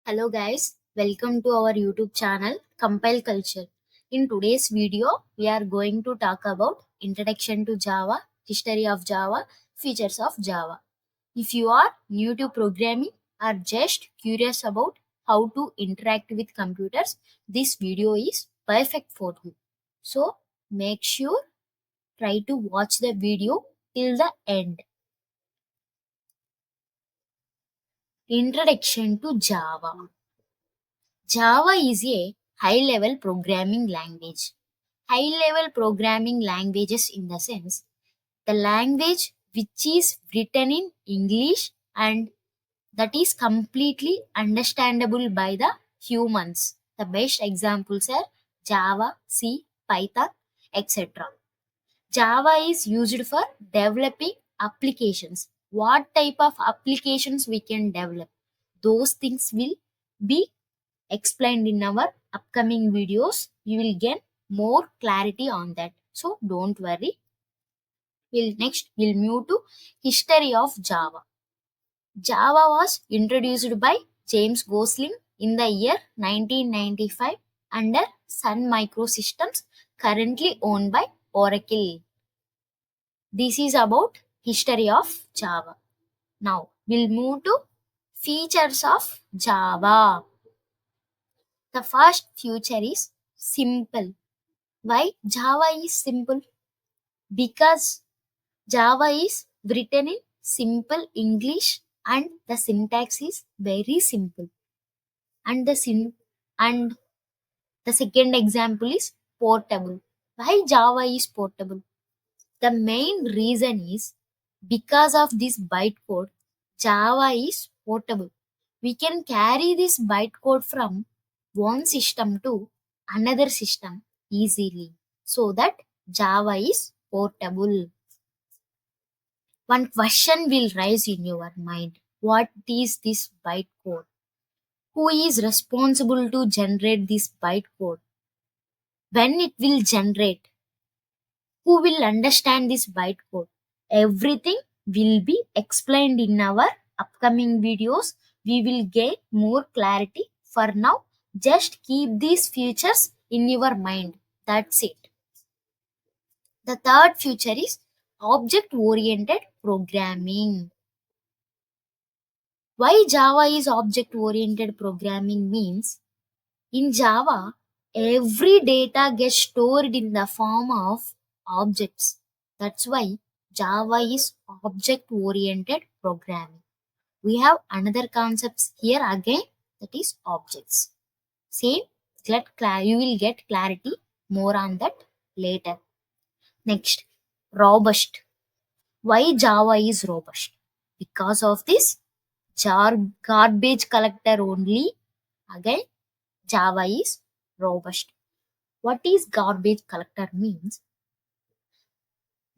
Hello guys, welcome to our YouTube channel Compile Culture. In today's video, we are going to talk about introduction to Java, history of Java, features of Java. If you are new to programming or just curious about how to interact with computers, this video is perfect for you. So make sure try to watch the video till the end. Introduction to Java. Java is a high level programming language. High level programming languages in the sense the language which is written in English and that is completely understandable by the humans. The best examples are Java, C, Python, etc. Java is used for developing applications. What type of applications we can develop? Those things will be explained in our upcoming videos. You will get more clarity on that. So don't worry. We'll move to history of Java. Java was introduced by James Gosling in the year 1995 under Sun Microsystems, currently owned by Oracle. This is about history of Java. Now we'll move to features of Java. The first feature is simple. Why Java is simple? Because Java is written in simple English and the syntax is very simple. And and the second example is portable. Why Java is portable? The main reason is because of this bytecode, Java is portable. We can carry this bytecode from one system to another system easily. So that Java is portable. One question will rise in your mind. What is this bytecode? Who is responsible to generate this bytecode? When it will generate? Who will understand this bytecode? Everything will be explained in our upcoming videos. We will get more clarity. For now, just keep these features in your mind. That's it. The third feature is object oriented programming. Why Java is object oriented programming means in Java, every data gets stored in the form of objects. That's why Java is object oriented programming. We have another concepts here again, that is objects. Same, you will get clarity more on that later. Next, robust. Why Java is robust? Because of this garbage collector only. Again, Java is robust. What is garbage collector means?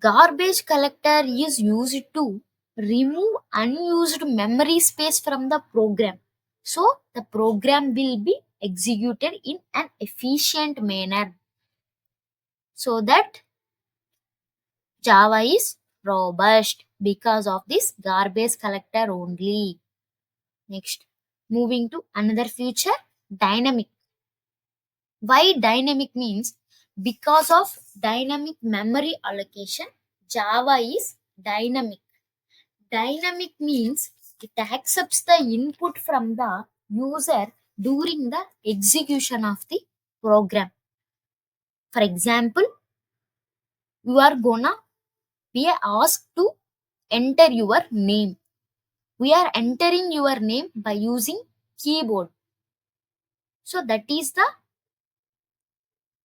Garbage collector is used to remove unused memory space from the program. So the program will be executed in an efficient manner. So that Java is robust because of this garbage collector only. Next, moving to another feature, dynamic. Why dynamic means because of dynamic memory allocation, Java is dynamic. Dynamic means it accepts the input from the user during the execution of the program. For example, you are gonna be asked to enter your name. We are entering your name by using keyboard. So that is the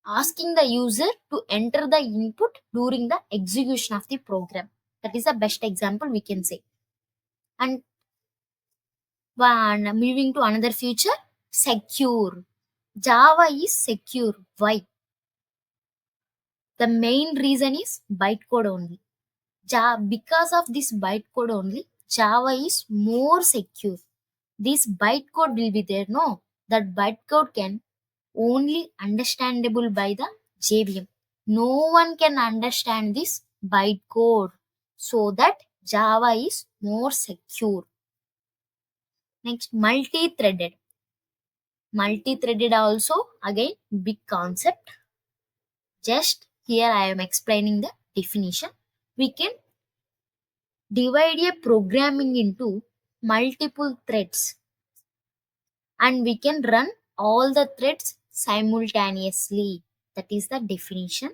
asking the user to enter the input during the execution of the program. That is the best example we can say. And moving to another feature, secure. Java is secure. Why? The main reason is bytecode only. Because of this bytecode only, Java is more secure. This bytecode will be there. No, that bytecode can only understandable by the JVM. No one can understand this bytecode. So that Java is more secure. Next, multi-threaded. Multi-threaded also, again, big concept. Just here I am explaining the definition. We can divide a programming into multiple threads, and we can run all the threads simultaneously. That is the definition.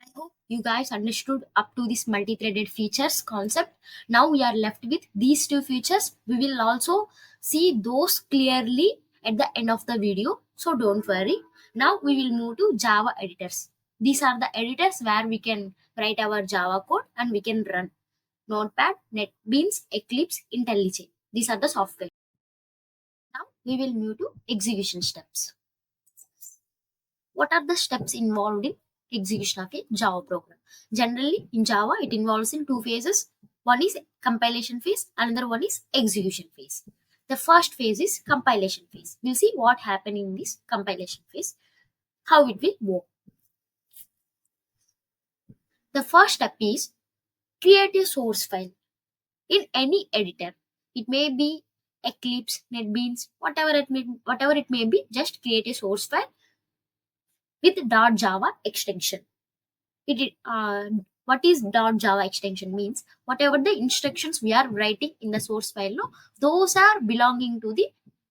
I hope you guys understood up to this multi-threaded features concept. Now we are left with these two features. We will also see those clearly at the end of the video. So don't worry. Now we will move to Java editors. These are the editors where we can write our Java code and we can run Notepad, NetBeans, Eclipse, IntelliJ. These are the software. Now we will move to execution steps. What are the steps involved in execution of a Java program? Generally, in Java, it involves in two phases. One is compilation phase, another one is execution phase. The first phase is compilation phase. We'll see what happened in this compilation phase, how it will work. The first step is create a source file in any editor. It may be Eclipse, NetBeans, whatever it may be. Just create a source file with .java extension. What is .java extension means? Whatever the instructions we are writing in the source file, no, those are belonging to the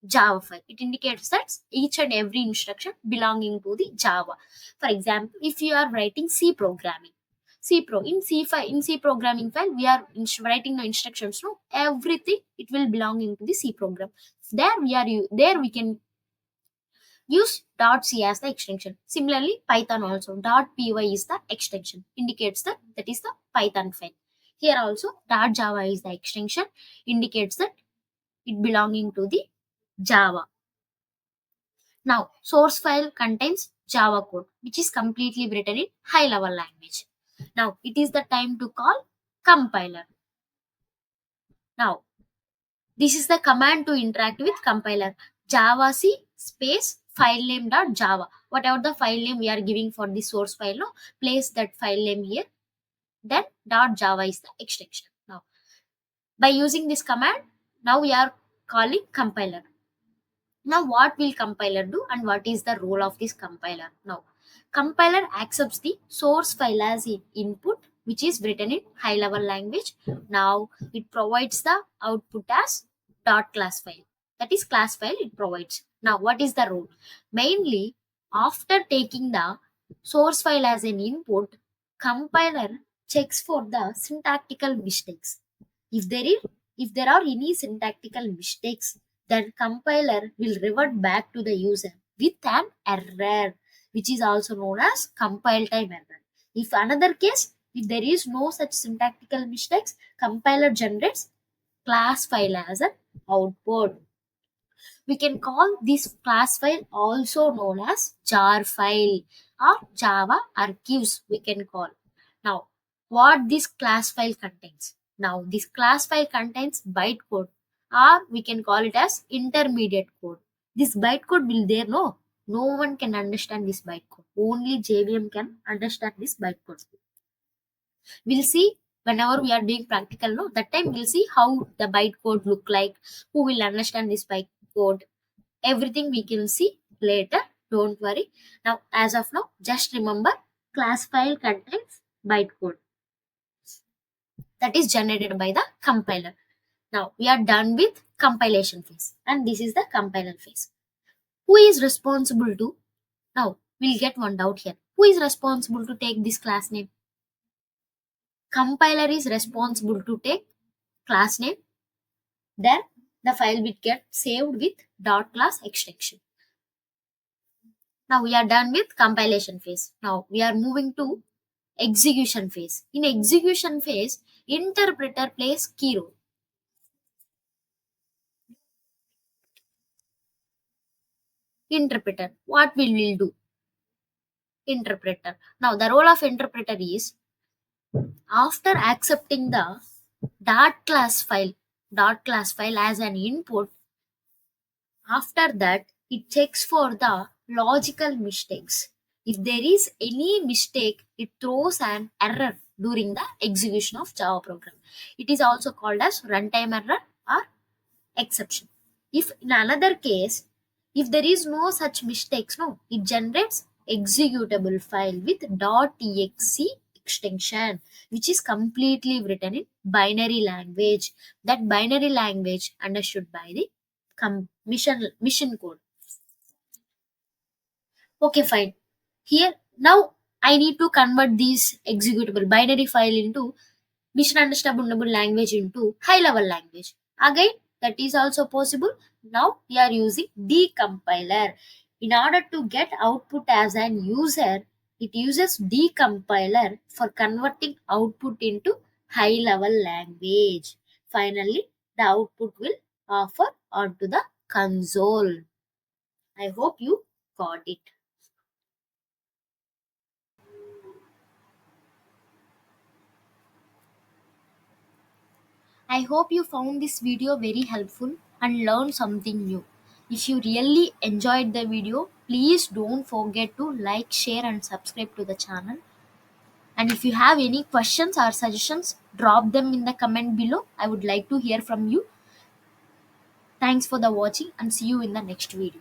Java file. It indicates that each and every instruction belonging to the Java. For example, if you are writing C programming, in C programming file, we are writing the instructions. No, everything it will belong into the C program. There we can use .c as the extension. Similarly, Python also .py is the extension, indicates that is the Python file. Here also .java is the extension, indicates that it belonging to the Java. Now, source file contains Java code, which is completely written in high level language. Now, it is the time to call compiler. Now, this is the command to interact with compiler. Javac space filename dot java. Whatever the file name we are giving for the source file, no, place that file name here. Then .java is the extension. Now, by using this command, now we are calling compiler. Now, what will compiler do and what is the role of this compiler? Now, compiler accepts the source file as input, which is written in high level language. Now, it provides the output as .class file. That is class file it provides. Now, what is the role? Mainly, after taking the source file as an input, compiler checks for the syntactical mistakes. If there are any syntactical mistakes, then compiler will revert back to the user with an error, which is also known as compile time error. If another case, if there is no such syntactical mistakes, compiler generates class file as an output. We can call this class file also known as jar file or Java archives we can call. Now, what this class file contains? Now, this class file contains bytecode, or we can call it as intermediate code. This bytecode will there, no one can understand this bytecode. Only JVM can understand this bytecode. We'll see whenever we are doing practical, no, that time we'll see how the bytecode look like, who will understand this bytecode. Everything we can see later. Don't worry. Now, as of now, just remember class file contains bytecode that is generated by the compiler. Now, we are done with compilation phase, and this is the compiler phase. Who is responsible to? Now, we'll get one doubt here. Who is responsible to take this class name? Compiler is responsible to take class name. Then the file will get saved with .class extension. Now we are done with compilation phase. Now we are moving to execution phase. In execution phase, interpreter plays key role. Interpreter, what will we do? Interpreter. Now the role of interpreter is, after accepting the .class file as an input, after that it checks for the logical mistakes. If there is any mistake, it throws an error during the execution of Java program. It is also called as runtime error or exception. If in another case, if there is no such mistakes, no, it generates executable file with .exe extension, which is completely written in binary language. That binary language understood by the mission code. Okay, fine. Here now I need to convert these executable binary file into mission understandable language into high level language. Again, that is also possible. Now we are using decompiler. In order to get output as an user, it uses decompiler for converting output into high level language. Finally, the output will offer onto the console. I hope you got it. I hope you found this video very helpful and learned something new. If you really enjoyed the video, please don't forget to like, share, and subscribe to the channel. And if you have any questions or suggestions, drop them in the comment below. I would like to hear from you. Thanks for the watching and see you in the next video.